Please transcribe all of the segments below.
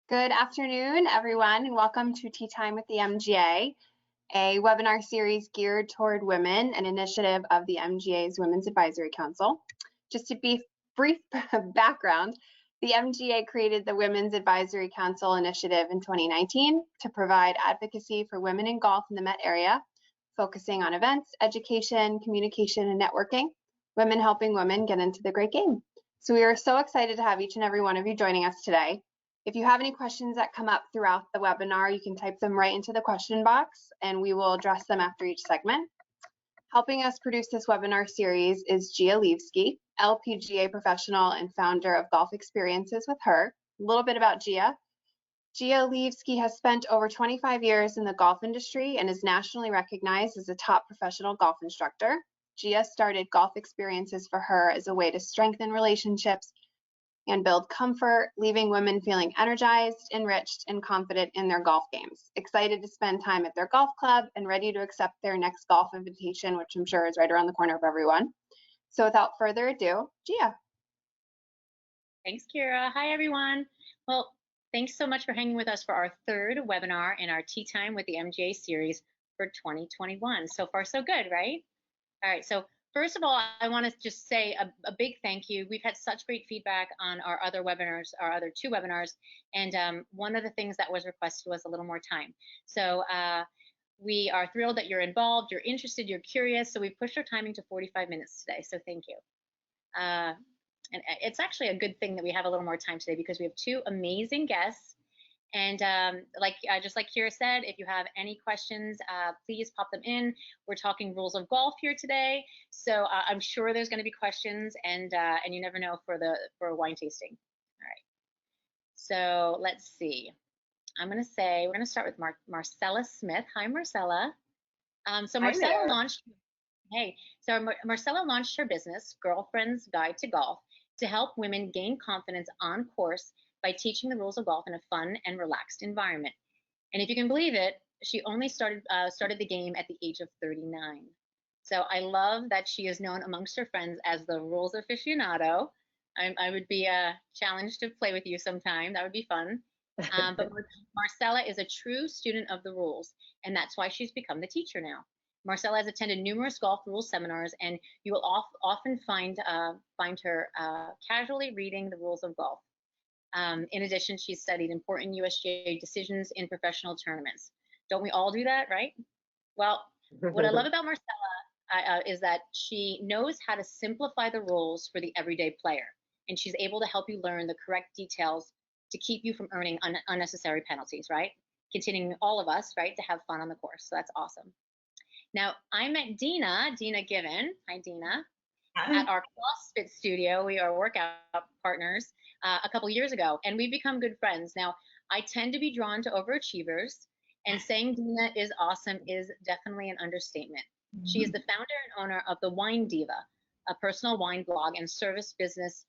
Good afternoon, everyone, and welcome to Tea Time with the MGA, a webinar series geared toward women, an initiative of the MGA's Women's Advisory Council. Just to be brief background, the MGA created the Women's Advisory Council initiative in 2019 to provide advocacy for women in golf in the Met area, focusing on events, education, communication, and networking, women helping women get into the great game. So we are so excited to have each and every one of you joining us today. If you have any questions that come up throughout the webinar, you can type them right into the question box and we will address them after each segment. Helping us produce this webinar series is Gia Levski, LPGA professional and founder of Golf Experiences with Her. A little bit about Gia. Gia Levski has spent over 25 years in the golf industry and is nationally recognized as a top professional golf instructor. Gia started Golf Experiences for Her as a way to strengthen relationships and build comfort, leaving women feeling energized, enriched, and confident in their golf games, excited to spend time at their golf club and ready to accept their next golf invitation, which I'm sure is right around the corner of everyone. So without further ado, Gia. Thanks, Kira. Hi, everyone. Well, thanks so much for hanging with us for our third webinar in our Tea Time with the MGA series for 2021. So far, so good, right? All right, so first of all, I want to just say a big thank you. We've had such great feedback on our other webinars, our other two webinars, and one of the things that was requested was a little more time. So we are thrilled that you're involved, you're interested, you're curious, so we've pushed our timing to 45 minutes today, so thank you. And it's actually a good thing that we have a little more time today because we have two amazing guests. And just like Kira said, if you have any questions, please pop them in. We're talking rules of golf here today, so I'm sure there's going to be questions, and you never know for wine tasting. All right. So let's see. I'm going to say we're going to start with Marcella Smith. Hi, Marcella. So Marcella launched. Hey, so Marcella launched her business, Girlfriend's Guide to Golf, to help women gain confidence on course by teaching the rules of golf in a fun and relaxed environment. And if you can believe it, she only started the game at the age of 39. So I love that she is known amongst her friends as the rules aficionado. I would be challenged to play with you sometime. That would be fun. But Marcella is a true student of the rules, and that's why she's become the teacher now. Marcella has attended numerous golf rules seminars, and you will often find her casually reading the rules of golf. In addition, she's studied important USGA decisions in professional tournaments. Don't we all do that, right? Well, what I love about Marcella is that she knows how to simplify the rules for the everyday player, and she's able to help you learn the correct details to keep you from earning unnecessary penalties, right? Continuing all of us, right, to have fun on the course. So that's awesome. Now, I met Dina Given. Hi, Dina. Hi. At our CrossFit studio. We are workout partners a couple years ago, and we've become good friends. Now, I tend to be drawn to overachievers, and saying Dina is awesome is definitely an understatement. Mm-hmm. She is the founder and owner of the Wine Diva, a personal wine blog and service business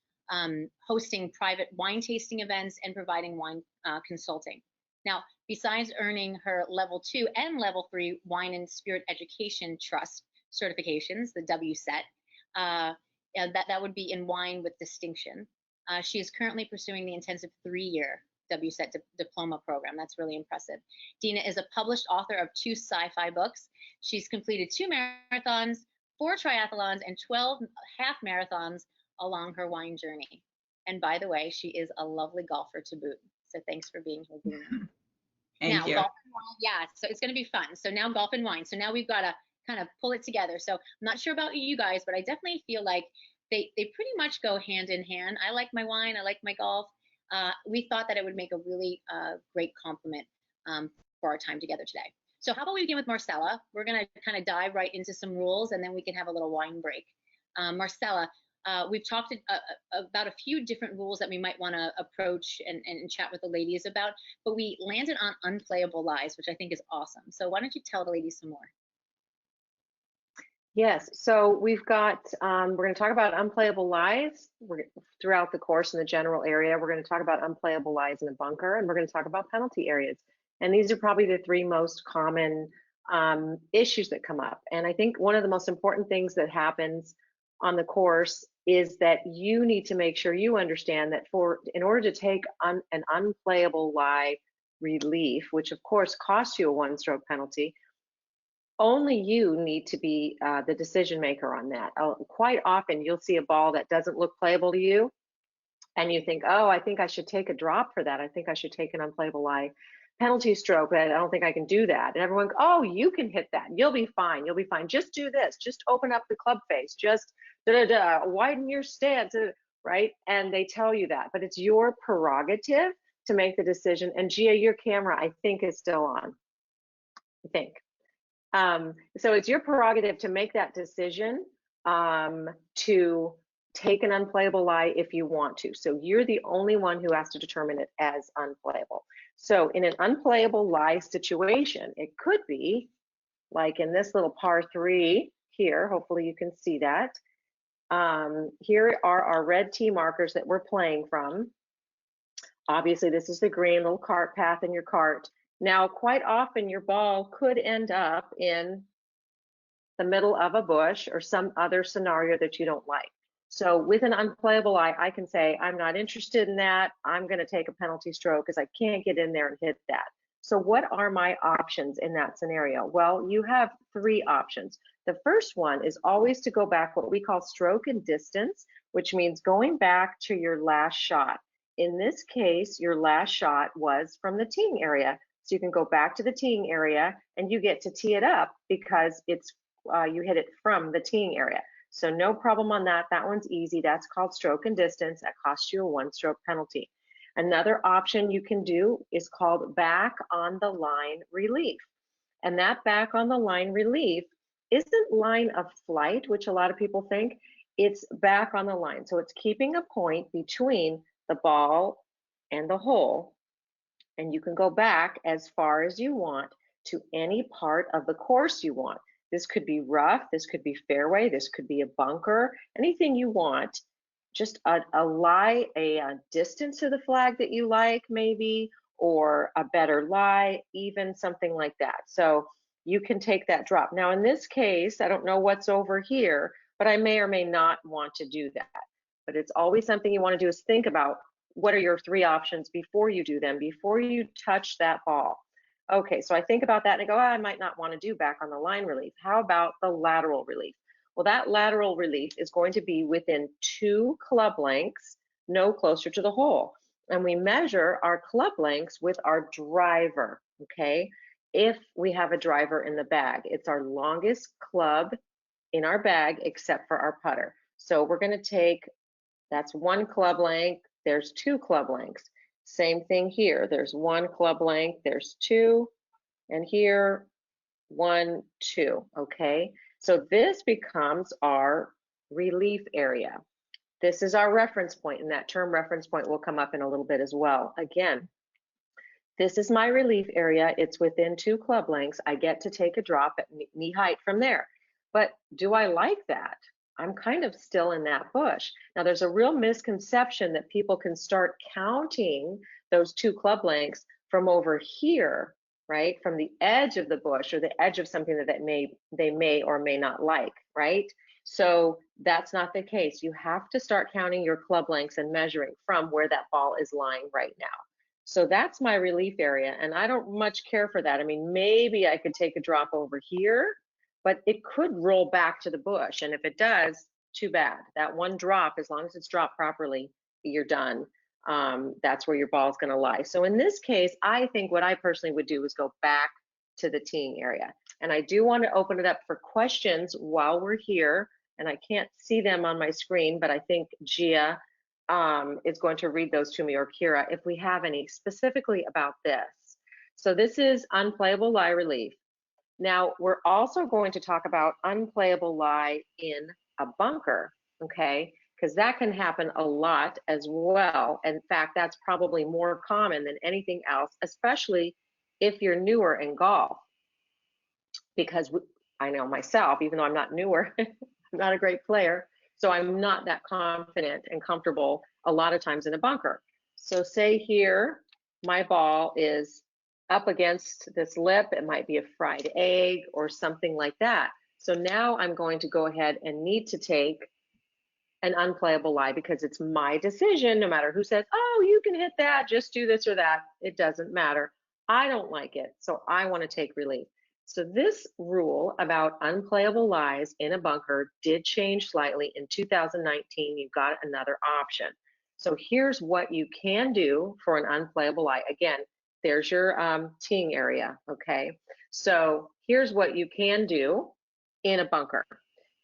hosting private wine tasting events and providing wine consulting. Now, besides earning her level 2 and level 3 wine and spirit education trust certifications, the WSET, that would be in wine with distinction. She is currently pursuing the intensive 3-year WSET diploma program. That's really impressive. Dina is a published author of 2 sci-fi books. She's completed 2 marathons, 4 triathlons, and 12 half marathons along her wine journey. And by the way, she is a lovely golfer to boot. So thanks for being here, Dina. Thank you. Golf and wine, yeah, so it's going to be fun. So now golf and wine. So now we've got to kind of pull it together. So I'm not sure about you guys, but I definitely feel like they pretty much go hand in hand. I like my wine. I like my golf. We thought that it would make a really great complement for our time together today. So how about we begin with Marcella? We're going to kind of dive right into some rules, and then we can have a little wine break. Marcella, we've talked about a few different rules that we might want to approach and chat with the ladies about, but we landed on unplayable lies, which I think is awesome. So why don't you tell the ladies some more? Yes, so we've got, we're going to talk about unplayable lies throughout the course in the general area. We're going to talk about unplayable lies in the bunker, and we're going to talk about penalty areas. And these are probably the 3 most common issues that come up. And I think one of the most important things that happens on the course is that you need to make sure you understand that in order to take an unplayable lie relief, which of course costs you a 1-stroke penalty, only you need to be the decision maker on that. Quite often you'll see a ball that doesn't look playable to you, and you think, oh, I think I should take a drop for that. I think I should take an unplayable lie penalty stroke, but I don't think I can do that. And everyone, oh, you can hit that. You'll be fine. You'll be fine. Just do this. Just open up the club face. Just widen your stance, right? And they tell you that, but it's your prerogative to make the decision. And Gia, your camera, I think, is still on. I think. So it's your prerogative to make that decision to take an unplayable lie if you want to. So you're the only one who has to determine it as unplayable. So in an unplayable lie situation, it could be like in this little par 3 here. Hopefully you can see that. Here are our red tee markers that we're playing from. Obviously, this is the green little cart path in your cart. Now, quite often your ball could end up in the middle of a bush or some other scenario that you don't like. So with an unplayable lie, I can say, I'm not interested in that. I'm going to take a penalty stroke because I can't get in there and hit that. So what are my options in that scenario? Well, you have 3 options. The first one is always to go back what we call stroke and distance, which means going back to your last shot. In this case, your last shot was from the teeing area. So you can go back to the teeing area and you get to tee it up because it's you hit it from the teeing area. So no problem on that. That one's easy. That's called stroke and distance. That costs you a 1-stroke penalty. Another option you can do is called back on the line relief. And that back on the line relief isn't line of flight, which a lot of people think. It's back on the line. So it's keeping a point between the ball and the hole. And you can go back as far as you want to any part of the course you want. This could be rough, this could be fairway, this could be a bunker, anything you want. Just a lie, a distance to the flag that you like maybe, or a better lie, even something like that. So you can take that drop. Now in this case, I don't know what's over here, but I may or may not want to do that. But it's always something you want to do is think about what are your 3 options before you do them, before you touch that ball. Okay, so I think about that and I go, oh, I might not want to do back on the line relief. How about the lateral relief? Well, that lateral relief is going to be within 2 club lengths, no closer to the hole. And we measure our club lengths with our driver, okay? If we have a driver in the bag, it's our longest club in our bag except for our putter. So we're going to take, that's 1 club length, there's 2 club lengths. Same thing here, there's 1 club length, there's 2, and here 1, 2, okay? So this becomes our relief area. This is our reference point, and that term reference point will come up in a little bit as well. Again, this is my relief area. It's within 2 club lengths. I get to take a drop at knee height from there. But do I like that? I'm kind of still in that bush. Now there's a real misconception that people can start counting those 2 club lengths from over here, right? From the edge of the bush or the edge of something that they may or may not like, right? So that's not the case. You have to start counting your club lengths and measuring from where that ball is lying right now. So that's my relief area, and I don't much care for that. I mean, maybe I could take a drop over here, but it could roll back to the bush. And if it does, too bad. That 1 drop, as long as it's dropped properly, you're done. That's where your ball is going to lie. So in this case, I think what I personally would do is go back to the teeing area. And I do want to open it up for questions while we're here. And I can't see them on my screen, but I think Gia is going to read those to me, or Kira, if we have any specifically about this. So this is unplayable lie relief. Now, we're also going to talk about unplayable lie in a bunker, okay? Because that can happen a lot as well. In fact, that's probably more common than anything else, especially if you're newer in golf. Because I know myself, even though I'm not newer, I'm not a great player, so I'm not that confident and comfortable a lot of times in a bunker. So say here, my ball is up against this lip, it might be a fried egg or something like that. So now I'm going to go ahead and need to take an unplayable lie because it's my decision. No matter who says, oh, you can hit that, just do this or that, it doesn't matter. I don't like it, so I want to take relief. So this rule about unplayable lies in a bunker did change slightly in 2019. You've got another option. So here's what you can do for an unplayable lie. Again, there's your teeing area, okay? So here's what you can do in a bunker.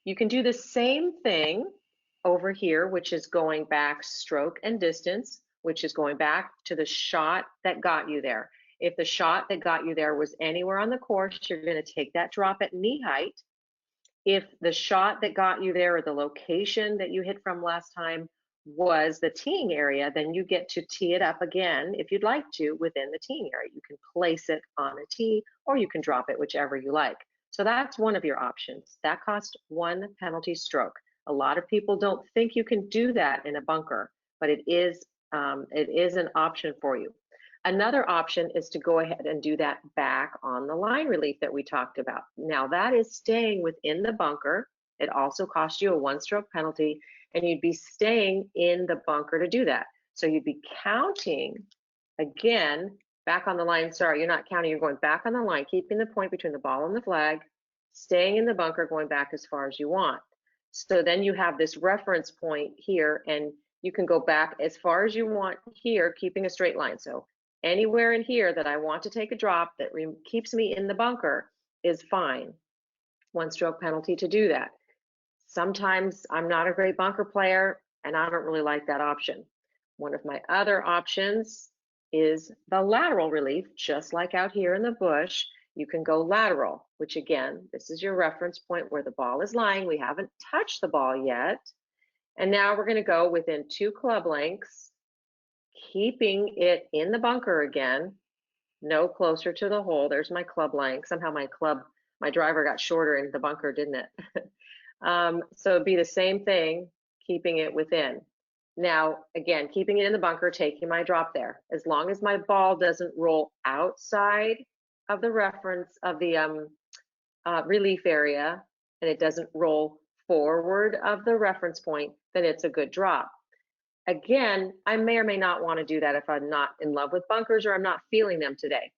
You can do the same thing over here, which is going back stroke and distance, which is going back to the shot that got you there. If the shot that got you there was anywhere on the course, you're going to take that drop at knee height. If the shot that got you there or the location that you hit from last time was the teeing area, then you get to tee it up again if you'd like to within the teeing area. You can place it on a tee or you can drop it, whichever you like. So that's one of your options. That costs 1 penalty stroke. A lot of people don't think you can do that in a bunker, but it is an option for you. Another option is to go ahead and do that back on the line relief that we talked about. Now that is staying within the bunker. It also costs you a 1-stroke penalty, and you'd be staying in the bunker to do that. So you'd be counting, again, back on the line. Sorry, you're not counting, you're going back on the line, keeping the point between the ball and the flag, staying in the bunker, going back as far as you want. So then you have this reference point here, and you can go back as far as you want here, keeping a straight line. So anywhere in here that I want to take a drop that keeps me in the bunker is fine. 1-stroke penalty to do that. Sometimes I'm not a great bunker player and I don't really like that option. One of my other options is the lateral relief, just like out here in the bush. You can go lateral, which again, this is your reference point where the ball is lying. We haven't touched the ball yet. And now we're going to go within 2 club lengths, keeping it in the bunker again, no closer to the hole. There's my club length. Somehow my driver got shorter in the bunker, didn't it? So it'd be the same thing, keeping it within. Now, again, keeping it in the bunker, taking my drop there. As long as my ball doesn't roll outside of the reference of the relief area, and it doesn't roll forward of the reference point, then it's a good drop. Again, I may or may not want to do that if I'm not in love with bunkers or I'm not feeling them today.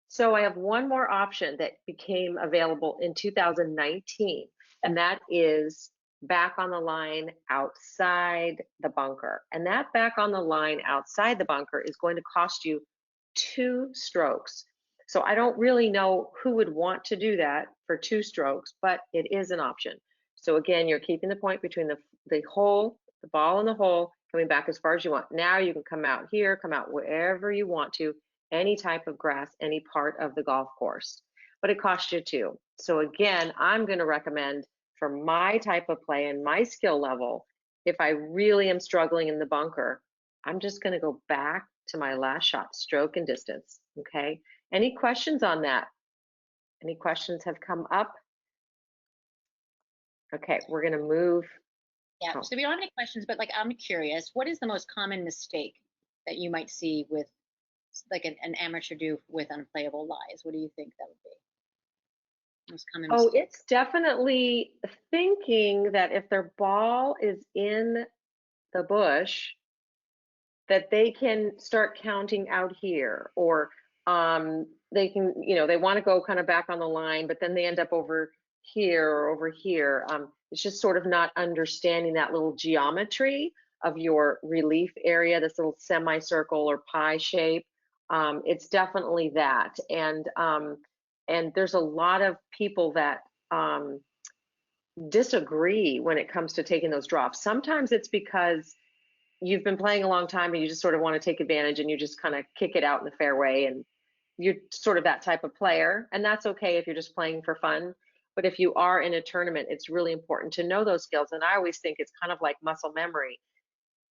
So I have one more option that became available in 2019, and that is back on the line outside the bunker. And that back on the line outside the bunker is going to cost you 2 strokes. So I don't really know who would want to do that for 2 strokes, but it is an option. So again, you're keeping the point between the hole, the ball and the hole, coming back as far as you want. Now you can come out here, come out wherever you want to, any type of grass, any part of the golf course, but it costs you 2. So again, I'm going to recommend for my type of play and my skill level, if I really am struggling in the bunker, I'm just going to go back to my last shot, stroke and distance. Okay. Any questions on that? Any questions have come up? Okay, we're going to move. Yeah, so we don't have any questions, but like I'm curious, what is the most common mistake that you might see with like an amateur do with unplayable lies? What do you think that would be? Most common mistake? Oh, it's definitely thinking that if their ball is in the bush, that they can start counting out here, or they can, they want to go kind of back on the line, but then they end up over here or over here. It's just sort of not understanding that little geometry of your relief area, this little semicircle or pie shape. It's definitely that. And there's a lot of people that disagree when it comes to taking those drops. Sometimes it's because you've been playing a long time and you just sort of want to take advantage and you just kind of kick it out in the fairway, and you're sort of that type of player, and that's okay if you're just playing for fun. But if you are in a tournament, it's really important to know those skills. And I always think it's kind of like muscle memory.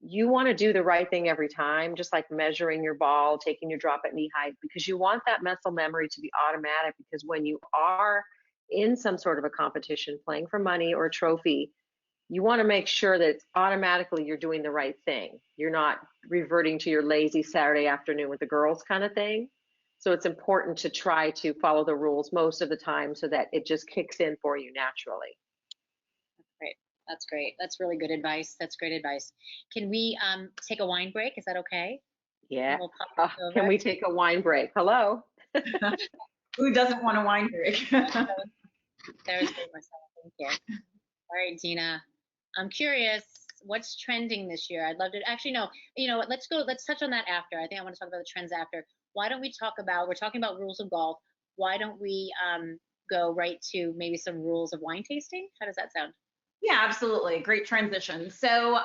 You want to do the right thing every time, just like measuring your ball, taking your drop at knee height, because you want that muscle memory to be automatic, because when you are in some sort of a competition, playing for money or a trophy, you want to make sure that automatically you're doing the right thing. You're not reverting to your lazy Saturday afternoon with the girls kind of thing. So it's important to try to follow the rules most of the time so that it just kicks in for you naturally. Great. That's great. That's really good advice. That's great advice. Can we take a wine break? Is that okay? Yeah. And we'll pop this Can over. we take a wine break? Hello. Who doesn't want a wine break? That was great, Marcella. Thank you. All right, Dina. I'm curious, what's trending this year? I'd love to actually know. You know what? Let's touch on that after. I think I want to talk about the trends after. Why don't we talk about? We're talking about rules of golf. Why don't we go right to maybe some rules of wine tasting? How does that sound? Yeah, absolutely. Great transition. So,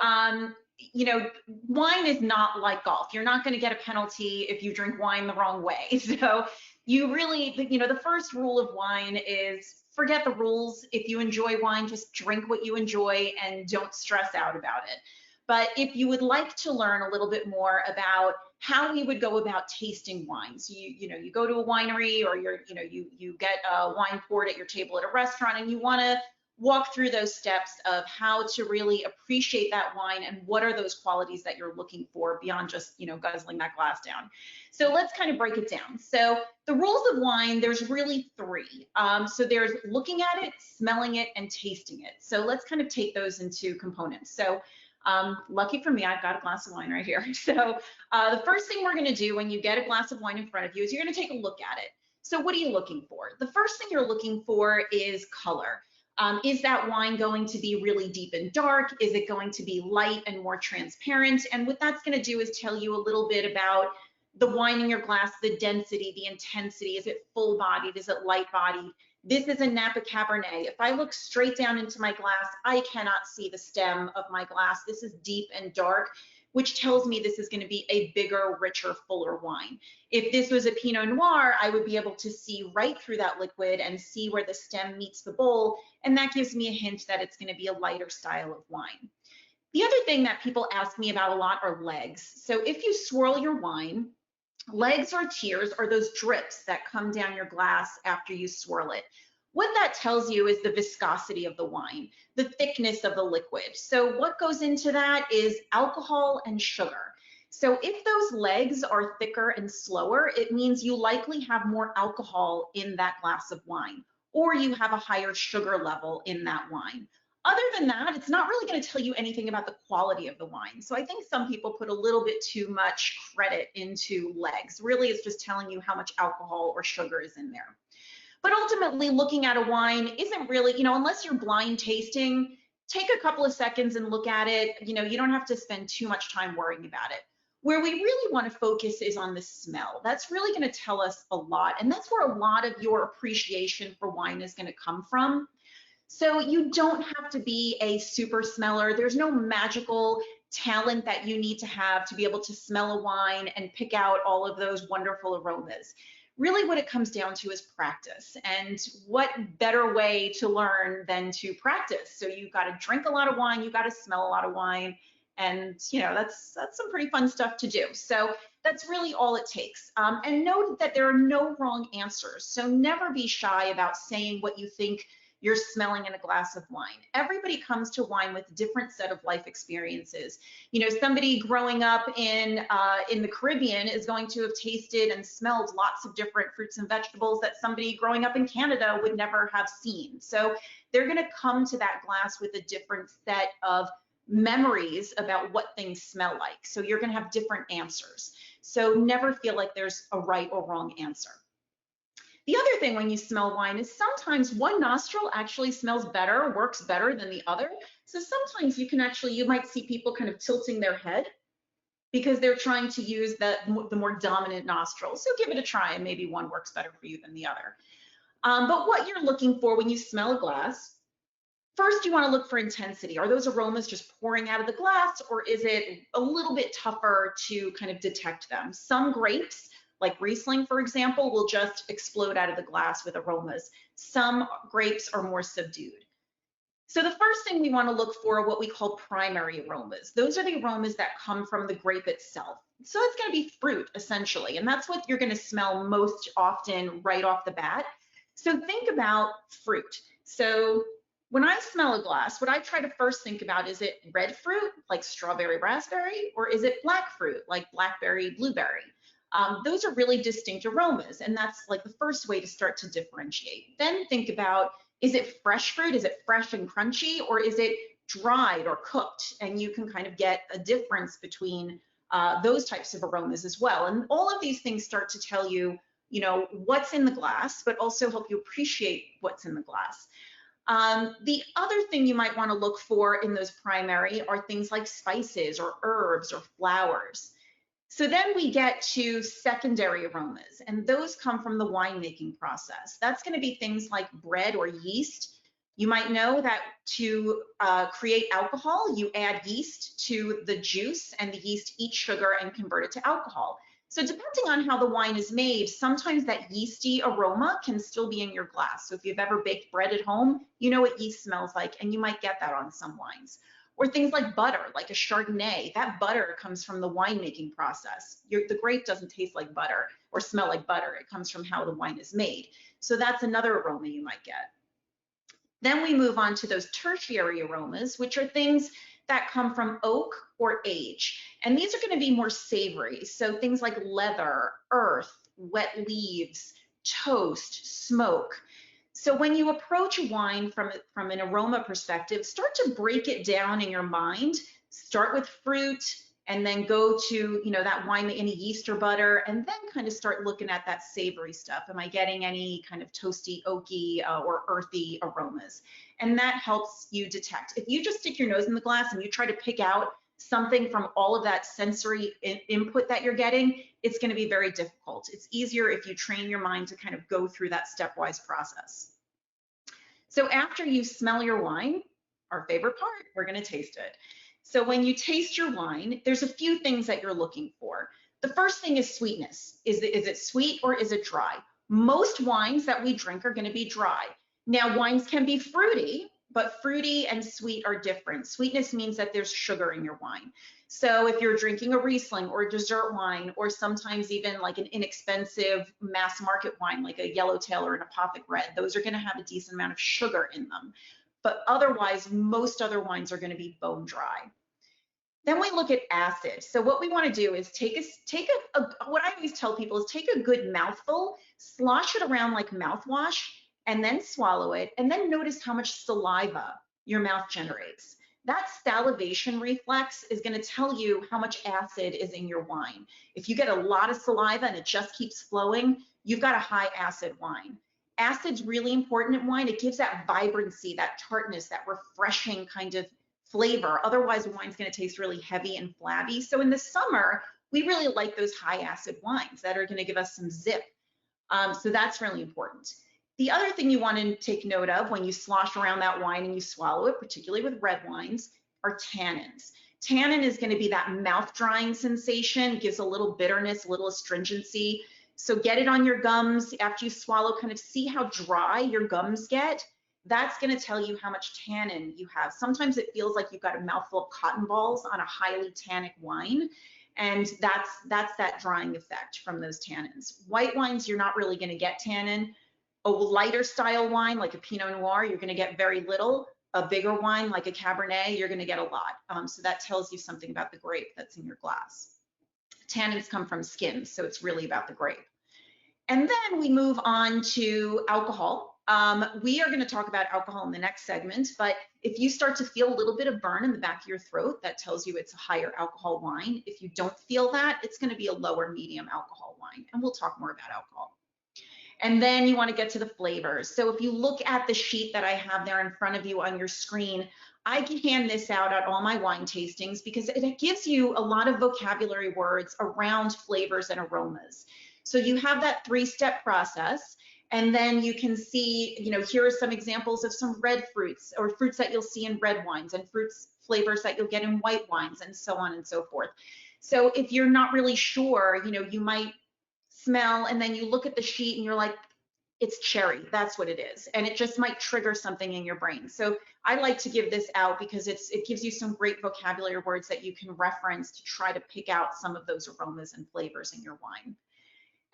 you know, wine is not like golf. You're not going to get a penalty if you drink wine the wrong way. So you really, you know, the first rule of wine is forget the rules. If you enjoy wine, just drink what you enjoy and don't stress out about it. But if you would like to learn a little bit more about how we would go about tasting wine, so you know, you go to a winery or you get a wine poured at your table at a restaurant and you want to walk through those steps of how to really appreciate that wine and what are those qualities that you're looking for beyond just, you know, guzzling that glass down. So let's kind of break it down. So the rules of wine, there's really three. So there's looking at it, smelling it, and tasting it. So let's kind of take those into components. So lucky for me, I've got a glass of wine right here. So the first thing we're going to do when you get a glass of wine in front of you is you're going to take a look at it. So what are you looking for? The first thing you're looking for is color. Is that wine going to be really deep and dark? Is it going to be light and more transparent? And what that's going to do is tell you a little bit about the wine in your glass, the density, the intensity. Is it full bodied? Is it light bodied? This is a Napa Cabernet. If I look straight down into my glass, I cannot see the stem of my glass. This is deep and dark, which tells me this is going to be a bigger, richer, fuller wine. If this was a Pinot Noir, I would be able to see right through that liquid and see where the stem meets the bowl, and that gives me a hint that it's going to be a lighter style of wine. The other thing that people ask me about a lot are legs. So if you swirl your wine, legs or tears are those drips that come down your glass after you swirl it. What that tells you is the viscosity of the wine, the thickness of the liquid. So what goes into that is alcohol and sugar. So if those legs are thicker and slower, it means you likely have more alcohol in that glass of wine, or you have a higher sugar level in that wine. Other than that, it's not really going to tell you anything about the quality of the wine. So I think some people put a little bit too much credit into legs. Really, it's just telling you how much alcohol or sugar is in there. But ultimately, looking at a wine isn't really, you know, unless you're blind tasting, take a couple of seconds and look at it. You know, you don't have to spend too much time worrying about it. Where we really want to focus is on the smell. That's really going to tell us a lot. And that's where a lot of your appreciation for wine is going to come from. So you don't have to be a super smeller. There's no magical talent that you need to have to be able to smell a wine and pick out all of those wonderful aromas. Really what it comes down to is practice. And what better way to learn than to practice? So you've got to drink a lot of wine, you've got to smell a lot of wine. And you know, that's some pretty fun stuff to do. So that's really all it takes. And note that there are no wrong answers. So never be shy about saying what you think you're smelling in a glass of wine. Everybody comes to wine with a different set of life experiences. You know, somebody growing up in the Caribbean is going to have tasted and smelled lots of different fruits and vegetables that somebody growing up in Canada would never have seen. So they're going to come to that glass with a different set of memories about what things smell like. So you're going to have different answers. So never feel like there's a right or wrong answer. The other thing when you smell wine is sometimes one nostril actually smells better, works better than the other. So sometimes you might see people kind of tilting their head because they're trying to use the more dominant nostril. So give it a try and maybe one works better for you than the other. But what you're looking for when you smell a glass, first you want to look for intensity. Are those aromas just pouring out of the glass, or is it a little bit tougher to kind of detect them? Some grapes, like Riesling, for example, will just explode out of the glass with aromas. Some grapes are more subdued. So the first thing we want to look for are what we call primary aromas. Those are the aromas that come from the grape itself. So it's going to be fruit, essentially, and that's what you're going to smell most often right off the bat. So think about fruit. So when I smell a glass, what I try to first think about, is it red fruit, like strawberry, raspberry, or is it black fruit, like blackberry, blueberry? Those are really distinct aromas, and that's like the first way to start to differentiate. Then think about, is it fresh fruit? Is it fresh and crunchy, or is it dried or cooked, and you can kind of get a difference between those types of aromas as well. And all of these things start to tell you, you know, what's in the glass, but also help you appreciate what's in the glass. The other thing you might want to look for in those primary are things like spices or herbs or flowers. So then we get to secondary aromas, and those come from the winemaking process. That's going to be things like bread or yeast. You might know that to create alcohol, you add yeast to the juice, and the yeast eats sugar and convert it to alcohol. So depending on how the wine is made, sometimes that yeasty aroma can still be in your glass. So if you've ever baked bread at home, you know what yeast smells like, and you might get that on some wines. Or things like butter, like a Chardonnay. That butter comes from the winemaking process. The grape doesn't taste like butter or smell like butter. It comes from how the wine is made. So that's another aroma you might get. Then we move on to those tertiary aromas, which are things that come from oak or age. And these are going to be more savory. So things like leather, earth, wet leaves, toast, smoke. So when you approach wine from an aroma perspective, start to break it down in your mind. Start with fruit, and then go to, you know, that wine, any yeast or butter, and then kind of start looking at that savory stuff. Am I getting any kind of toasty, oaky, or earthy aromas? And that helps you detect. If you just stick your nose in the glass and you try to pick out something from all of that sensory input that you're getting, it's going to be very difficult. It's easier if you train your mind to kind of go through that stepwise process. So after you smell your wine, our favorite part, we're going to taste it. So when you taste your wine, there's a few things that you're looking for. The first thing is sweetness. Is it sweet or is it dry? Most wines that we drink are going to be dry. Now, wines can be fruity, but fruity and sweet are different. Sweetness means that there's sugar in your wine. So if you're drinking a Riesling or a dessert wine, or sometimes even like an inexpensive mass market wine, like a Yellowtail or an Apothic Red, those are going to have a decent amount of sugar in them. But otherwise, most other wines are going to be bone dry. Then we look at acid. So what we want to do is what I always tell people is take a good mouthful, slosh it around like mouthwash, and then swallow it, and then notice how much saliva your mouth generates. That salivation reflex is going to tell you how much acid is in your wine. If you get a lot of saliva and it just keeps flowing, you've got a high acid wine. Acid's really important in wine. It gives that vibrancy, that tartness, that refreshing kind of flavor. Otherwise, wine's going to taste really heavy and flabby. So in the summer, we really like those high acid wines that are going to give us some zip. So that's really important. The other thing you want to take note of when you slosh around that wine and you swallow it, particularly with red wines, are tannins. Tannin is going to be that mouth drying sensation, gives a little bitterness, a little astringency. So get it on your gums after you swallow, kind of see how dry your gums get. That's going to tell you how much tannin you have. Sometimes it feels like you've got a mouthful of cotton balls on a highly tannic wine. And that's that drying effect from those tannins. White wines, you're not really going to get tannin. A lighter style wine like a Pinot Noir, you're going to get very little. A bigger wine like a Cabernet, you're going to get a lot. So that tells you something about the grape that's in your glass. Tannins come from skins, so it's really about the grape. And then we move on to alcohol. We are going to talk about alcohol in the next segment, but if you start to feel a little bit of burn in the back of your throat, that tells you it's a higher alcohol wine. If you don't feel that, it's going to be a lower medium alcohol wine, and we'll talk more about alcohol. And then you want to get to the flavors. So if you look at the sheet that I have there in front of you on your screen, I can hand this out at all my wine tastings because it gives you a lot of vocabulary words around flavors and aromas. So you have that three-step process, and then you can see, you know, here are some examples of some red fruits or fruits that you'll see in red wines and flavors that you'll get in white wines and so on and so forth. So if you're not really sure, you know, you might smell and then you look at the sheet and you're like, it's cherry, that's what it is. And it just might trigger something in your brain. So I like to give this out because it gives you some great vocabulary words that you can reference to try to pick out some of those aromas and flavors in your wine.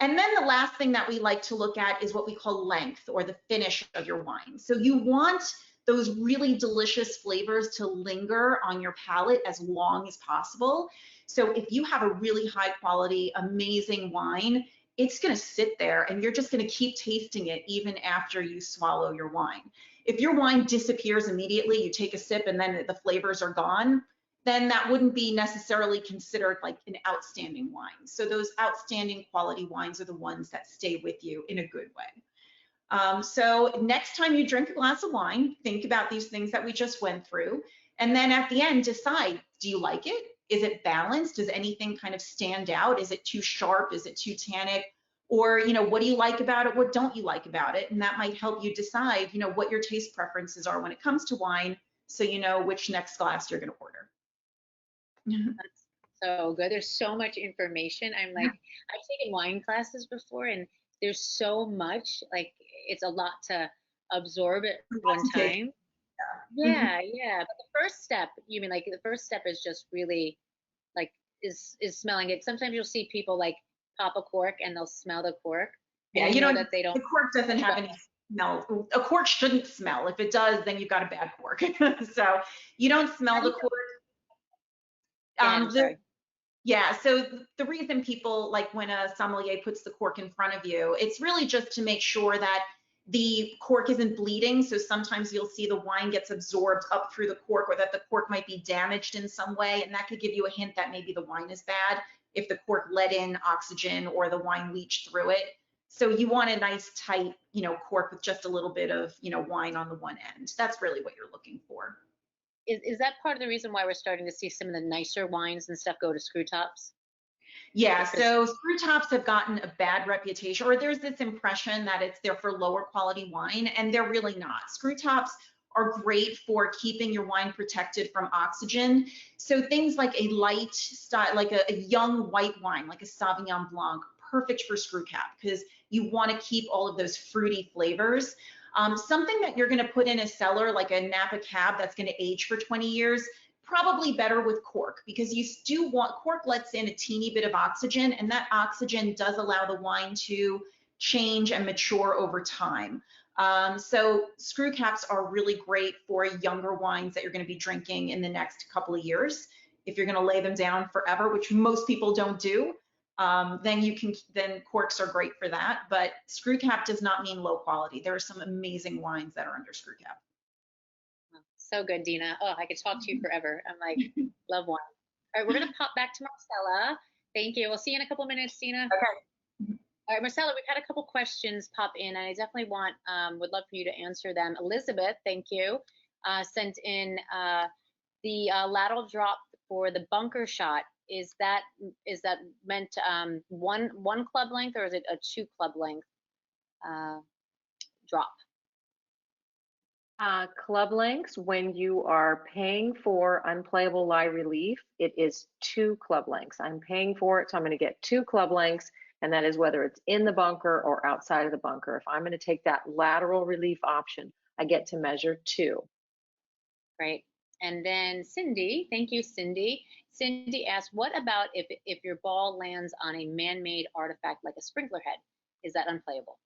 And then the last thing that we like to look at is what we call length, or the finish of your wine. So you want those really delicious flavors to linger on your palate as long as possible. So if you have a really high quality, amazing wine, it's going to sit there and you're just going to keep tasting it even after you swallow your wine. If your wine disappears immediately, you take a sip and then the flavors are gone, then that wouldn't be necessarily considered like an outstanding wine. So those outstanding quality wines are the ones that stay with you in a good way. So next time you drink a glass of wine, think about these things that we just went through. And then at the end, decide, do you like it? Is it balanced? Does anything kind of stand out? Is it too sharp? Is it too tannic? Or, what do you like about it? What don't you like about it? And that might help you decide, what your taste preferences are when it comes to wine, so you know which next glass you're going to order. That's so good. There's so much information. I'm like, I've taken wine classes before, and there's so much, like, it's a lot to absorb at one time. Yeah, yeah. But the first step, you mean like the first step is just really like is smelling it. Sometimes you'll see people like pop a cork and they'll smell the cork. Yeah, And you know don't, that they don't. the cork doesn't have any smell. A cork shouldn't smell. If it does, then you've got a bad cork. So you don't smell the cork. I'm sorry. Yeah, so the reason people, like when a sommelier puts the cork in front of you, it's really just to make sure that the cork isn't bleeding. So sometimes you'll see the wine gets absorbed up through the cork, or that the cork might be damaged in some way. And that could give you a hint that maybe the wine is bad if the cork let in oxygen or the wine leached through it. So you want a nice tight, cork with just a little bit of, wine on the one end. That's really what you're looking for. Is that part of the reason why we're starting to see some of the nicer wines and stuff go to screw tops? Yeah, so screw tops have gotten a bad reputation, or there's this impression that they're for lower quality wine, and they're really not. Screw tops are great for keeping your wine protected from oxygen. So things like a light style, like a young white wine, like a Sauvignon Blanc, perfect for screw cap, because you want to keep all of those fruity flavors. Something that you're going to put in a cellar, like a Napa Cab that's going to age for 20 years, probably better with cork, because you do want, cork lets in a teeny bit of oxygen, and that oxygen does allow the wine to change and mature over time. So screw caps are really great for younger wines that you're going to be drinking in the next couple of years. If you're going to lay them down forever, which most people don't do, then corks are great for that. But screw cap does not mean low quality. There are some amazing wines that are under screw cap. So good, Dina. Oh, I could talk to you forever. I'm like, love wine. All right, we're gonna pop back to Marcella. Thank you. We'll see you in a couple minutes, Dina. Okay. All right, Marcella, we've had a couple questions pop in, and I definitely would love for you to answer them. Elizabeth, thank you, sent in the lateral drop for the bunker shot. Is that meant one club length, or is it a 2 club length drop? Club lengths, when you are paying for Unplayable Lie relief, it is 2 club lengths. I'm paying for it, so I'm going to get 2 club lengths, and that is whether it's in the bunker or outside of the bunker. If I'm going to take that lateral relief option, I get to measure 2. Right. And then Cindy, thank you, Cindy. Cindy asked, what about if your ball lands on a man-made artifact like a sprinkler head? Is that unplayable?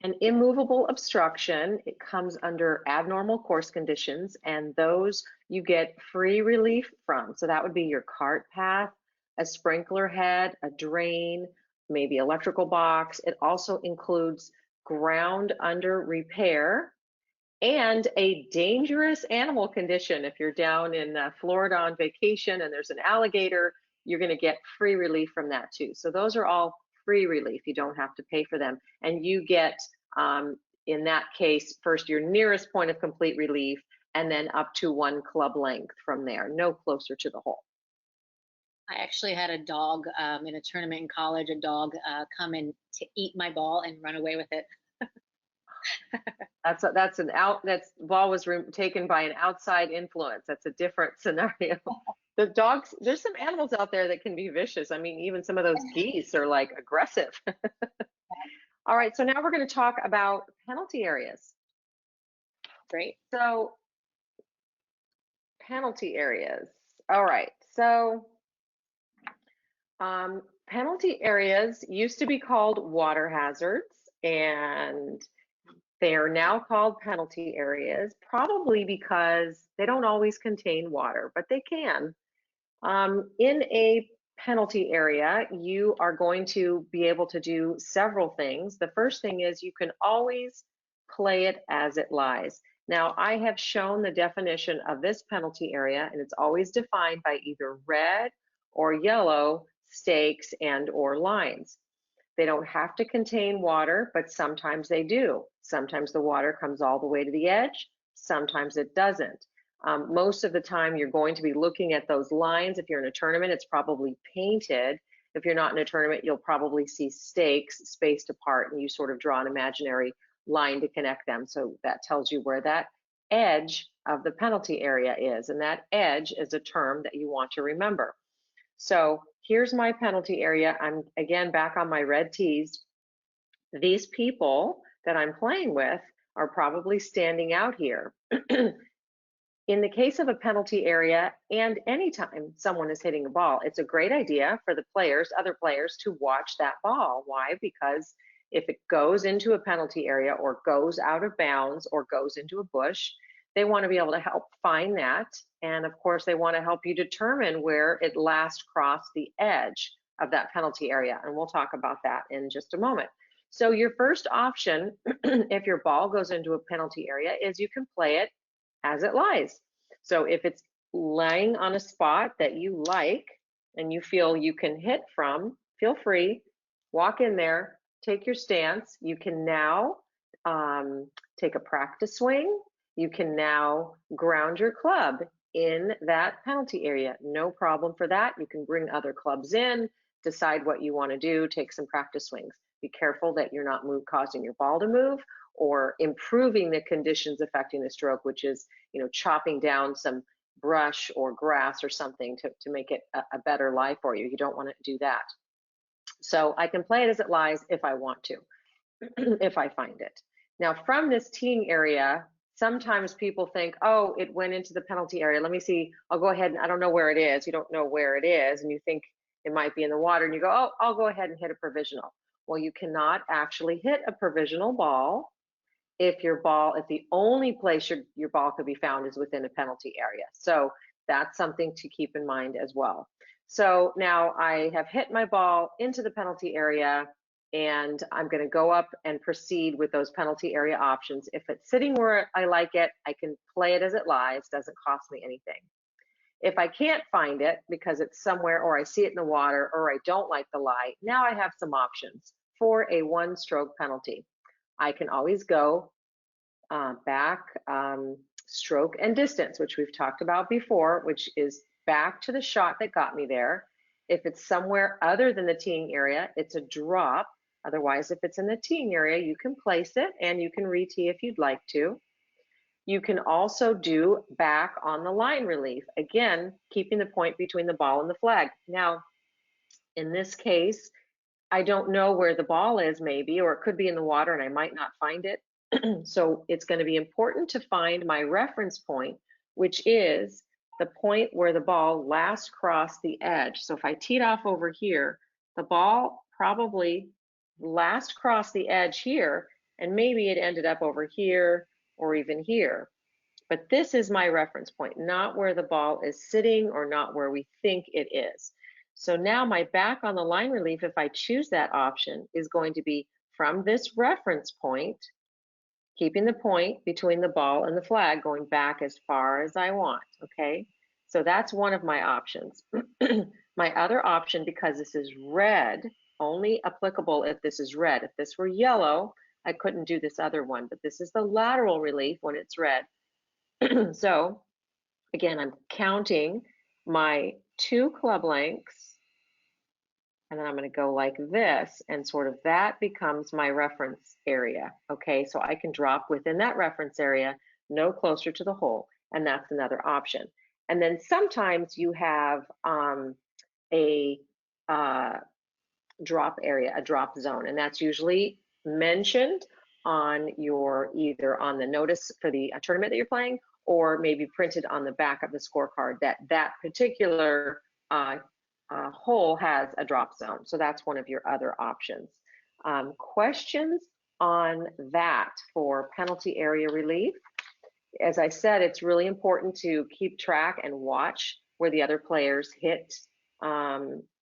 An immovable obstruction, it comes under abnormal course conditions, and those you get free relief from. So that would be your cart path, a sprinkler head, a drain, maybe electrical box. It also includes ground under repair and a dangerous animal condition. If you're down in Florida on vacation and there's an alligator, you're going to get free relief from that too. So those are all free relief. You don't have to pay for them. And you get, in that case, first your nearest point of complete relief, and then up to 1 club length from there, no closer to the hole. I actually had a dog in a tournament in college, a dog come in to eat my ball and run away with it. That's ball was taken by an outside influence. That's a different scenario. The dogs, there's some animals out there that can be vicious. I mean, even some of those geese are like aggressive. All right, so now we're going to talk about penalty areas. Great. So penalty areas. All right, so penalty areas used to be called water hazards, and they are now called penalty areas, probably because they don't always contain water, but they can. In a penalty area, you are going to be able to do several things. The first thing is you can always play it as it lies. Now, I have shown the definition of this penalty area, and it's always defined by either red or yellow stakes and or lines. They don't have to contain water, but sometimes they do. Sometimes the water comes all the way to the edge, sometimes it doesn't. Most of the time you're going to be looking at those lines. If you're in a tournament, it's probably painted. If you're not in a tournament, you'll probably see stakes spaced apart and you sort of draw an imaginary line to connect them. So that tells you where that edge of the penalty area is. And that edge is a term that you want to remember. So here's my penalty area. I'm again back on my red tees. These people that I'm playing with are probably standing out here. In the case of a penalty area, and anytime someone is hitting a ball, it's a great idea for the players, other players, to watch that ball. Why? Because if it goes into a penalty area or goes out of bounds or goes into a bush, they want to be able to help find that. And of course, they want to help you determine where it last crossed the edge of that penalty area. And we'll talk about that in just a moment. So your first option, if your ball goes into a penalty area, is you can play it as it lies. So if it's lying on a spot that you like and you feel you can hit from, feel free, walk in there, take your stance. You can now take a practice swing. You can now ground your club in that penalty area. No problem for that. You can bring other clubs in, decide what you want to do, take some practice swings. Be careful that you're not causing your ball to move or improving the conditions affecting the stroke, which is, chopping down some brush or grass or something to make it a better lie for you. You don't want to do that. So I can play it as it lies if I want to, if I find it. Now from this teeing area, sometimes people think, oh, it went into the penalty area. Let me see, I'll go ahead and I don't know where it is. You don't know where it is and you think it might be in the water and you go, oh, I'll go ahead and hit a provisional. Well, you cannot actually hit a provisional ball if the only place your ball could be found is within a penalty area. So that's something to keep in mind as well. So now I have hit my ball into the penalty area and I'm going to go up and proceed with those penalty area options. If it's sitting where I like it, I can play it as it lies, doesn't cost me anything. If I can't find it because it's somewhere or I see it in the water or I don't like the lie, now I have some options for a one-stroke penalty. I can always go back, stroke and distance, which we've talked about before, which is back to the shot that got me there. If it's somewhere other than the teeing area, it's a drop. Otherwise, if it's in the teeing area, you can place it and you can re-tee if you'd like to. You can also do back on the line relief. Again, keeping the point between the ball and the flag. Now, in this case, I don't know where the ball is maybe, or it could be in the water and I might not find it. So it's going to be important to find my reference point, which is the point where the ball last crossed the edge. So if I teed off over here, the ball probably last crossed the edge here, and maybe it ended up over here or even here. But this is my reference point, not where the ball is sitting or not where we think it is. So now my back on the line relief, if I choose that option, is going to be from this reference point, keeping the point between the ball and the flag, going back as far as I want, okay? So that's one of my options. My other option, because this is red, only applicable if this is red. If this were yellow, I couldn't do this other one, but this is the lateral relief when it's red. So again, I'm counting my 2 club lengths, and then I'm going to go like this, and sort of that becomes my reference area. Okay, so I can drop within that reference area, no closer to the hole, and that's another option. And then sometimes you have a drop area, a drop zone, and that's usually mentioned on your, either on the notice for the tournament that you're playing, or maybe printed on the back of the scorecard that that particular hole has a drop zone. So that's one of your other options. Questions on that for penalty area relief? As I said, it's really important to keep track and watch where the other players hit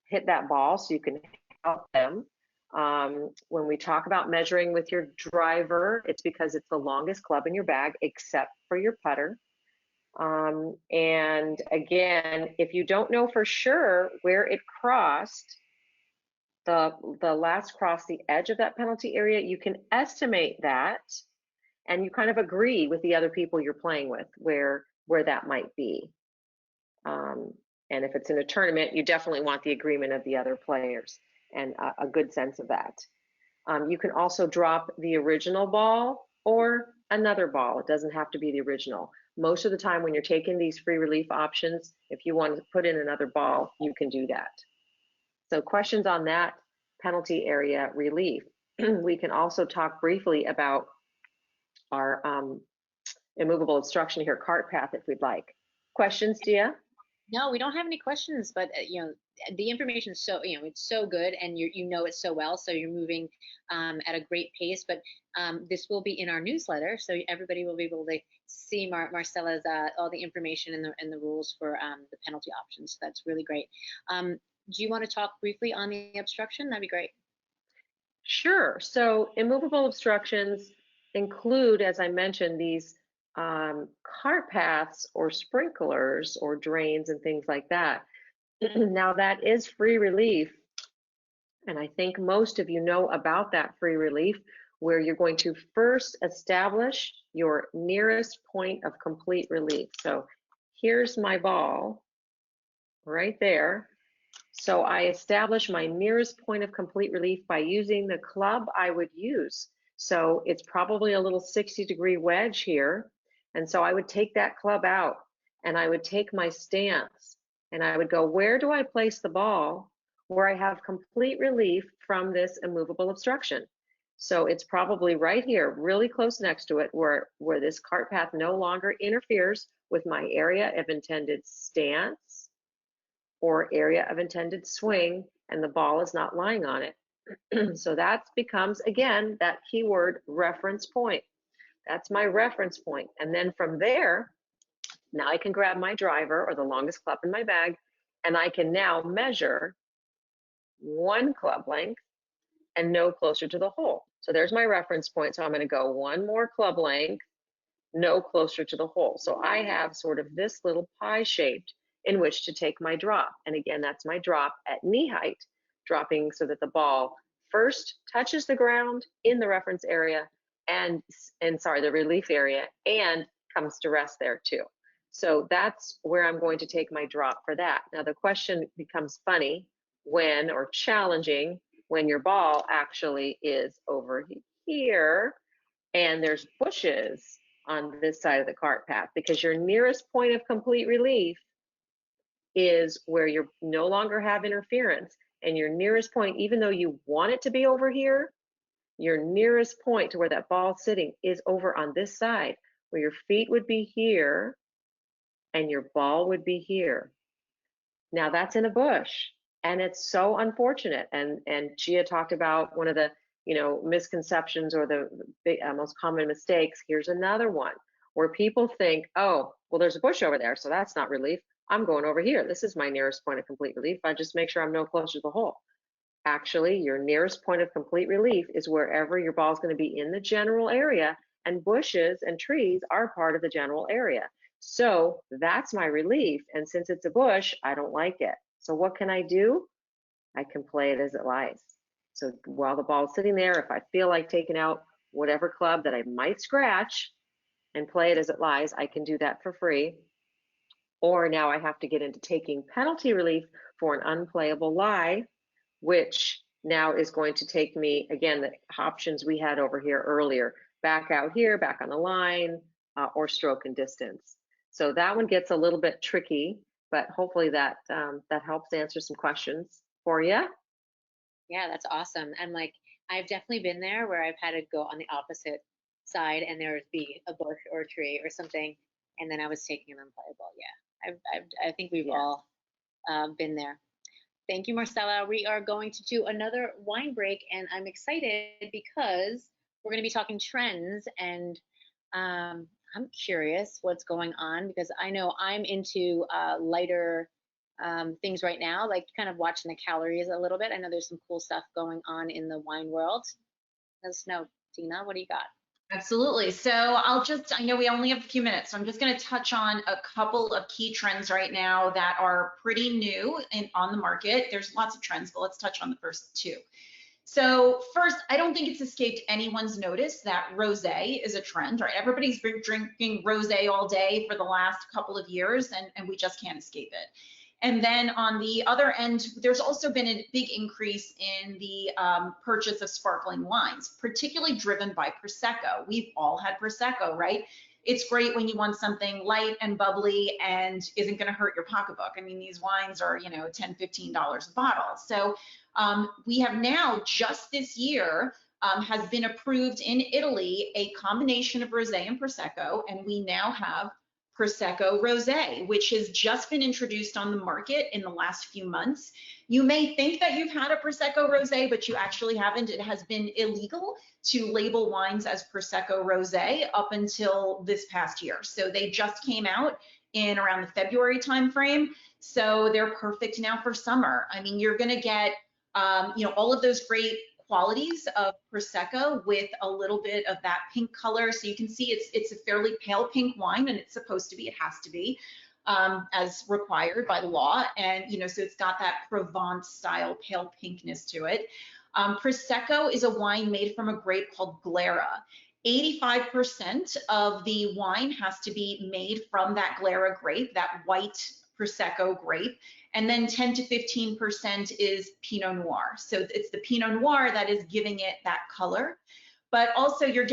hit that ball so you can help them. When we talk about measuring with your driver, it's because it's the longest club in your bag except for your putter. And again, if you don't know for sure where it crossed, the last cross the edge of that penalty area, you can estimate that, and you kind of agree with the other people you're playing with where that might be. And if it's in a tournament, you definitely want the agreement of the other players and a good sense of that. You can also drop the original ball or another ball. It doesn't have to be the original. Most of the time when you're taking these free relief options, if you want to put in another ball, you can do that. So questions on that penalty area relief. We can also talk briefly about our immovable obstruction here, cart path, if we'd like. Questions, Dia? No, we don't have any questions, but the information is so, it's so good, and you know it so well, so you're moving at a great pace. But this will be in our newsletter, so everybody will be able to see Marcella's all the information and the rules for the penalty options. So that's really great. Do you want to talk briefly on the obstruction? That'd be great. Sure. So immovable obstructions include, as I mentioned, these cart paths or sprinklers or drains and things like that. Now that is free relief, and I think most of you know about that free relief, where you're going to first establish your nearest point of complete relief. So here's my ball right there. So I establish my nearest point of complete relief by using the club I would use. So it's probably a little 60-degree wedge here. And so I would take that club out and I would take my stance and I would go, where do I place the ball where I have complete relief from this immovable obstruction? So it's probably right here, really close next to it, where this cart path no longer interferes with my area of intended stance or area of intended swing, and the ball is not lying on it. So that becomes, again, that keyword reference point. That's my reference point. And then from there, now I can grab my driver or the longest club in my bag, and I can now measure one club length and no closer to the hole. So there's my reference point. So I'm going to go one more club length, no closer to the hole. So I have sort of this little pie shaped in which to take my drop. And again, that's my drop at knee height, dropping so that the ball first touches the ground in the reference area and sorry, the relief area, and comes to rest there too. So that's where I'm going to take my drop for that. Now the question becomes funny when, or challenging, when your ball actually is over here and there's bushes on this side of the cart path, because your nearest point of complete relief is where you no longer have interference, and your nearest point, even though you want it to be over here, your nearest point to where that ball's sitting is over on this side, where your feet would be here and your ball would be here. Now that's in a bush, and it's so unfortunate. And Gia talked about one of the misconceptions or the most common mistakes. Here's another one where people think, oh, well, there's a bush over there, so that's not relief. I'm going over here. This is my nearest point of complete relief. I just make sure I'm no closer to the hole. Actually, your nearest point of complete relief is wherever your ball is going to be in the general area, and bushes and trees are part of the general area. So that's my relief. And since it's a bush, I don't like it. So what can I do? I can play it as it lies. So while the ball is sitting there, if I feel like taking out whatever club that I might scratch and play it as it lies, I can do that for free. Or now I have to get into taking penalty relief for an unplayable lie, which now is going to take me, again, the options we had over here earlier, back out here, back on the line, or stroke and distance. So that one gets a little bit tricky, but hopefully that helps answer some questions for you. Yeah, that's awesome. And like, I've definitely been there where I've had to go on the opposite side and there would be a bush or a tree or something, and then I was taking an unplayable. Yeah, I think we've all been there. Thank you, Marcella. We are going to do another wine break, and I'm excited because we're going to be talking trends, and I'm curious what's going on because I know I'm into lighter things right now, like kind of watching the calories a little bit. I know there's some cool stuff going on in the wine world. Let us know, Tina, what do you got? Absolutely. So I know we only have a few minutes, so I'm just going to touch on a couple of key trends right now that are pretty new and on the market. There's lots of trends, but let's touch on the first two. So first, I don't think it's escaped anyone's notice that rosé is a trend, right? Everybody's been drinking rosé all day for the last couple of years, and we just can't escape it. And then on the other end, there's also been a big increase in the purchase of sparkling wines, particularly driven by Prosecco. We've all had Prosecco, right? It's great when you want something light and bubbly and isn't going to hurt your pocketbook. I mean, these wines are, $10, $15 a bottle. So we have now, just this year, has been approved in Italy a combination of rosé and Prosecco, and we now have Prosecco Rosé, which has just been introduced on the market in the last few months. You may think that you've had a Prosecco Rosé, but you actually haven't. It has been illegal to label wines as Prosecco Rosé up until this past year. So they just came out in around the February timeframe. So they're perfect now for summer. I mean, you're gonna get all of those great qualities of Prosecco with a little bit of that pink color. So you can see it's a fairly pale pink wine, and it's supposed to be, it has to be, as required by the law. And, so it's got that Provence style pale pinkness to it. Prosecco is a wine made from a grape called Glera. 85% of the wine has to be made from that Glera grape, that white Prosecco grape, and then 10 to 15% is Pinot Noir. So it's the Pinot Noir that is giving it that color, but also you're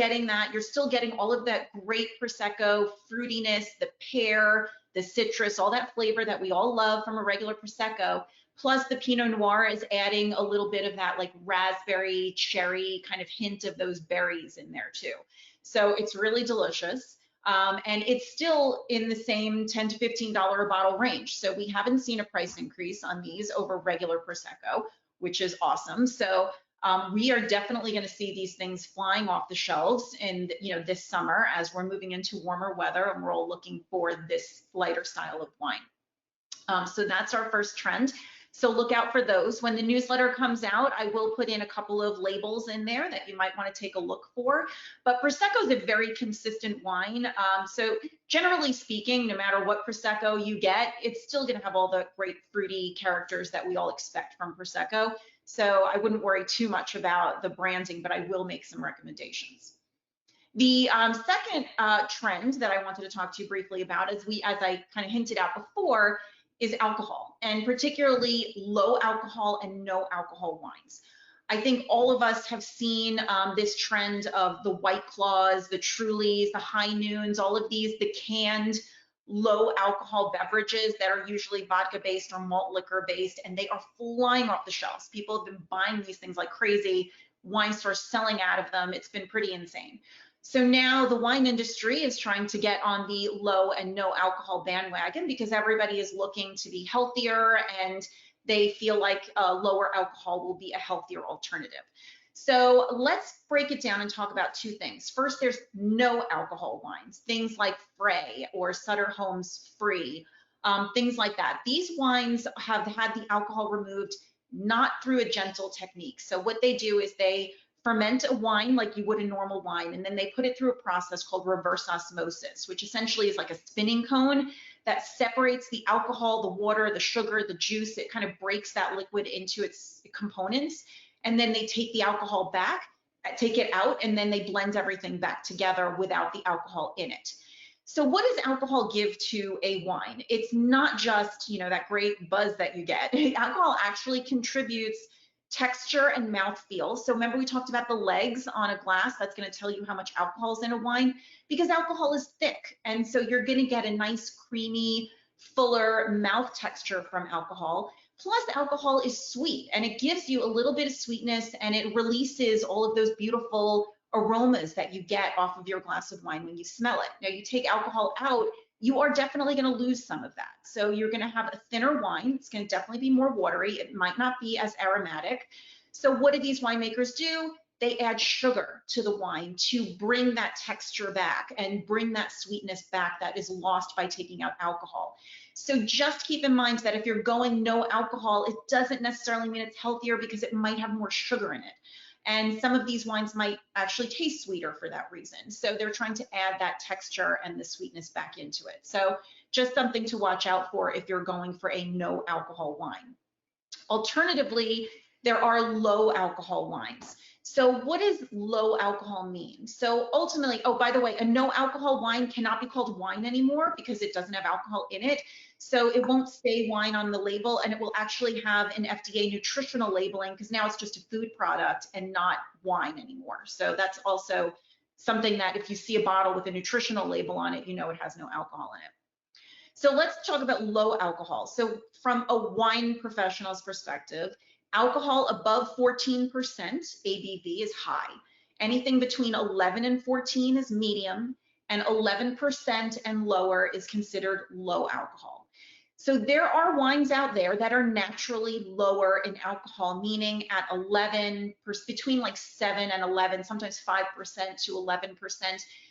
still getting all of that great Prosecco fruitiness, the pear, the citrus, all that flavor that we all love from a regular Prosecco, plus the Pinot Noir is adding a little bit of that like raspberry, cherry kind of hint of those berries in there too. So it's really delicious. And it's still in the same $10 to $15 a bottle range. So we haven't seen a price increase on these over regular Prosecco, which is awesome. So we are definitely going to see these things flying off the shelves in this summer as we're moving into warmer weather, and we're all looking for this lighter style of wine. So that's our first trend. So look out for those. When the newsletter comes out, I will put in a couple of labels in there that you might want to take a look for. But Prosecco is a very consistent wine. So generally speaking, no matter what Prosecco you get, it's still going to have all the great fruity characters that we all expect from Prosecco. So I wouldn't worry too much about the branding, but I will make some recommendations. The second trend that I wanted to talk to you briefly about, as I kind of hinted at before, is alcohol, and particularly low alcohol and no alcohol wines. I think all of us have seen this trend of the White Claws, the Trulies, the High Noons, all of these, the canned low alcohol beverages that are usually vodka based or malt liquor based, and they are flying off the shelves. People have been buying these things like crazy, wine stores selling out of them. It's been pretty insane. So now the wine industry is trying to get on the low and no alcohol bandwagon because everybody is looking to be healthier, and they feel like lower alcohol will be a healthier alternative. So let's break it down and talk about two things. First, there's no alcohol wines, things like Frey or Sutter Homes Free, things like that. These wines have had the alcohol removed not through a gentle technique. So what they do is they ferment a wine like you would a normal wine, and then they put it through a process called reverse osmosis, which essentially is like a spinning cone that separates the alcohol, the water, the sugar, the juice. It kind of breaks that liquid into its components, and then they take the alcohol back, take it out, and then they blend everything back together without the alcohol in it. So what does alcohol give to a wine? It's not just, that great buzz that you get. Alcohol actually contributes texture and mouthfeel. So remember we talked about the legs on a glass. That's going to tell you how much alcohol is in a wine, because alcohol is thick. And so you're going to get a nice, creamy, fuller mouth texture from alcohol. Plus alcohol is sweet, and it gives you a little bit of sweetness, and it releases all of those beautiful aromas that you get off of your glass of wine when you smell it. Now you take alcohol out, you are definitely going to lose some of that. So you're going to have a thinner wine. It's going to definitely be more watery. It might not be as aromatic. So what do these winemakers do? they add sugar to the wine to bring that texture back and bring that sweetness back that is lost by taking out alcohol. So just keep in mind that if you're going no alcohol, it doesn't necessarily mean it's healthier because it might have more sugar in it. And some of these wines might actually taste sweeter for that reason. So they're trying to add that texture and the sweetness back into it. So just something to watch out for if you're going for a no alcohol wine. Alternatively, there are low alcohol wines. So what does low alcohol mean? So ultimately, oh, by the way, a no alcohol wine cannot be called wine anymore because it doesn't have alcohol in it. So it won't say wine on the label, and it will actually have an FDA nutritional labeling because now it's just a food product and not wine anymore. So that's also something that if you see a bottle with a nutritional label on it, you know it has no alcohol in it. So let's talk about low alcohol. So from a wine professional's perspective, alcohol above 14% ABV is high. Anything between 11 and 14 is medium, and 11% and lower is considered low alcohol. So there are wines out there that are naturally lower in alcohol, meaning at 11, between like 7 and 11, sometimes 5% to 11%.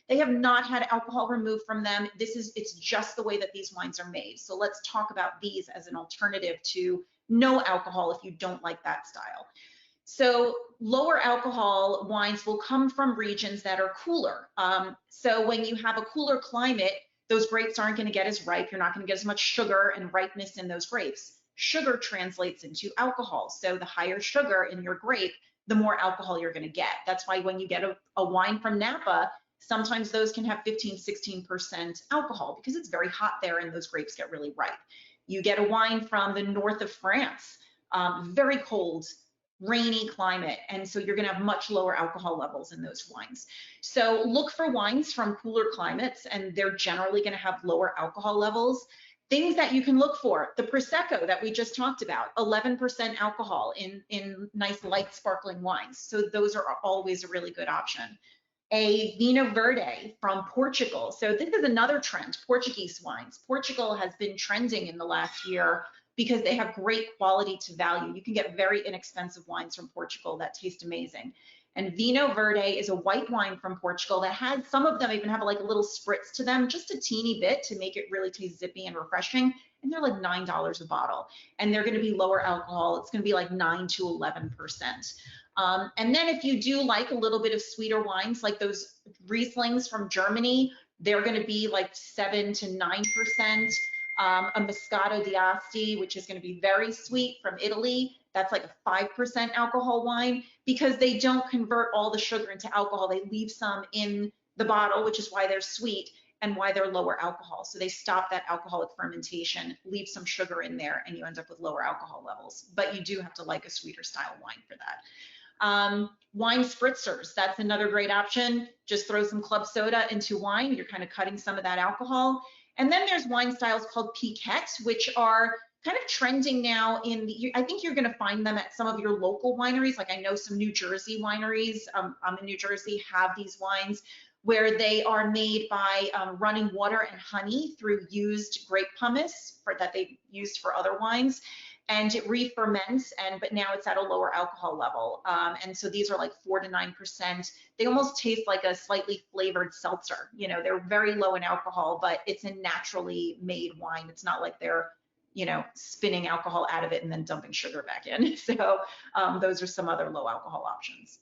They have not had alcohol removed from them. It's just the way that these wines are made. So let's talk about these as an alternative to no alcohol if you don't like that style. So lower alcohol wines will come from regions that are cooler. So when you have a cooler climate, those grapes aren't going to get as ripe. You're not going to get as much sugar and ripeness in those grapes. Sugar translates into alcohol. So the higher sugar in your grape, the more alcohol you're going to get. That's why when you get a wine from Napa, sometimes those can have 15, 16% alcohol because it's very hot there and those grapes get really ripe. You get a wine from the north of France, very cold, rainy climate, and so you're going to have much lower alcohol levels in those wines. So look for wines from cooler climates, and they're generally going to have lower alcohol levels. Things that you can look for, the Prosecco that we just talked about, 11% alcohol in nice light sparkling wines. So those are always a really good option. A Vinho Verde from Portugal. So this is another trend, Portuguese wines. Portugal has been trending in the last year because they have great quality to value. You can get very inexpensive wines from Portugal that taste amazing. And Vinho Verde is a white wine from Portugal that has, some of them even have like a little spritz to them, just a teeny bit to make it really taste zippy and refreshing. And they're like $9 a bottle. And they're going to be lower alcohol. It's going to be like 9 to 11%. And then if you do like a little bit of sweeter wines, like those Rieslings from Germany, they're going to be like 7 to 9%. A Moscato d'Asti, which is going to be very sweet from Italy, that's like a 5% alcohol wine because they don't convert all the sugar into alcohol. They leave some in the bottle, which is why they're sweet and why they're lower alcohol. So they stop that alcoholic fermentation, leave some sugar in there, and you end up with lower alcohol levels. But you do have to like a sweeter style wine for that. Wine spritzers, that's another great option. Just throw some club soda into wine. You're kind of cutting some of that alcohol. And then there's wine styles called piquette, which are kind of trending now I think you're going to find them at some of your local wineries. Like I know some New Jersey wineries, I'm in New Jersey, have these wines where they are made by running water and honey through used grape pumice that they've used for other wines. And it re-ferments, but now it's at a lower alcohol level. And so these are like 4 to 9%. They almost taste like a slightly flavored seltzer. You know, they're very low in alcohol, but it's a naturally made wine. It's not like they're, you know, spinning alcohol out of it and then dumping sugar back in. So those are some other low alcohol options.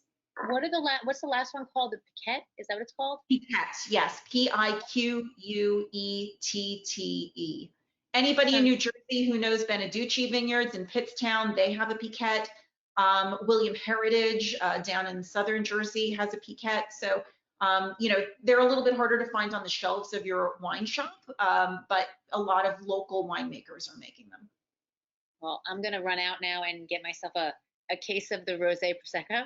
What's the last one called? The Piquette? Is that what it's called? Piquette, yes. Piquette. Anybody in New Jersey who knows Beneducci Vineyards in Pittstown, they have a Piquette. William Heritage down in southern Jersey has a Piquette. So, you know, they're a little bit harder to find on the shelves of your wine shop, but a lot of local winemakers are making them. Well, I'm going to run out now and get myself a case of the Rosé Prosecco.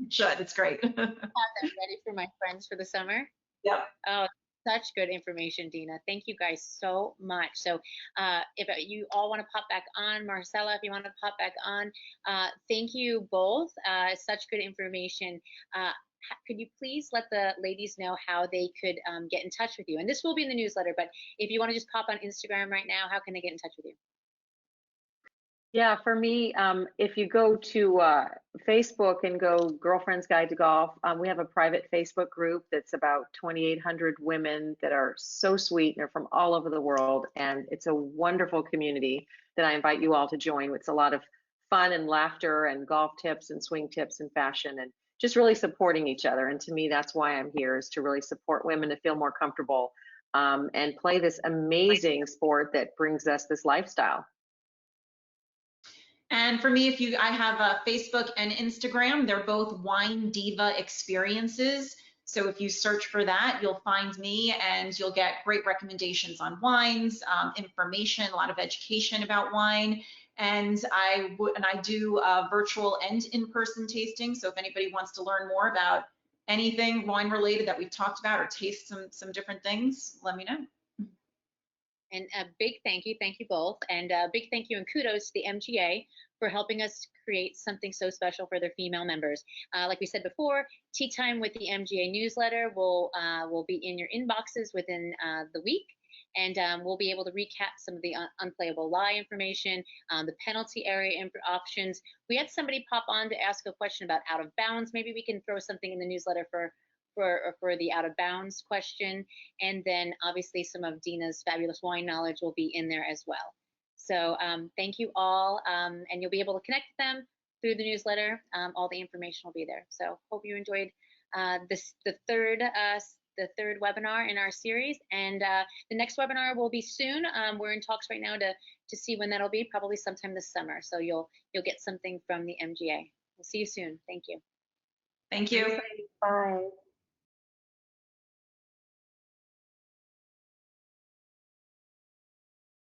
Should, it's great. Have them ready for my friends for the summer. Yep. Oh, such good information, Dina. Thank you guys so much. So if you all want to pop back on, Marcella, if you want to pop back on, thank you both. Such good information. Could you please let the ladies know how they could get in touch with you? And this will be in the newsletter, but if you want to just pop on Instagram right now, how can they get in touch with you? Yeah, for me, if you go to Facebook and go Girlfriend's Guide to Golf, we have a private Facebook group that's about 2,800 women that are so sweet. They're from all over the world, and it's a wonderful community that I invite you all to join. It's a lot of fun and laughter and golf tips and swing tips and fashion and just really supporting each other. And to me, that's why I'm here, is to really support women to feel more comfortable and play this amazing sport that brings us this lifestyle. And for me, I have a Facebook and Instagram. They're both Wine Diva Experiences. So if you search for that, you'll find me and you'll get great recommendations on wines, information, a lot of education about wine. And I do virtual and in-person tasting. So if anybody wants to learn more about anything wine related that we've talked about or taste some different things, let me know. And a big thank you both, and a big thank you and kudos to the MGA for helping us create something so special for their female members. Like we said before, Tea Time with the MGA newsletter will be in your inboxes within the week, and we'll be able to recap some of the unplayable lie information, the penalty area options. We had somebody pop on to ask a question about out of bounds. Maybe we can throw something in the newsletter for the out of bounds question, and then obviously some of Dina's fabulous wine knowledge will be in there as well. So thank you all, and you'll be able to connect with them through the newsletter. All the information will be there. So hope you enjoyed the third webinar in our series, and the next webinar will be soon. We're in talks right now to see when that'll be, probably sometime this summer. So you'll get something from the MGA. We'll see you soon. Thank you. Thank you. Bye.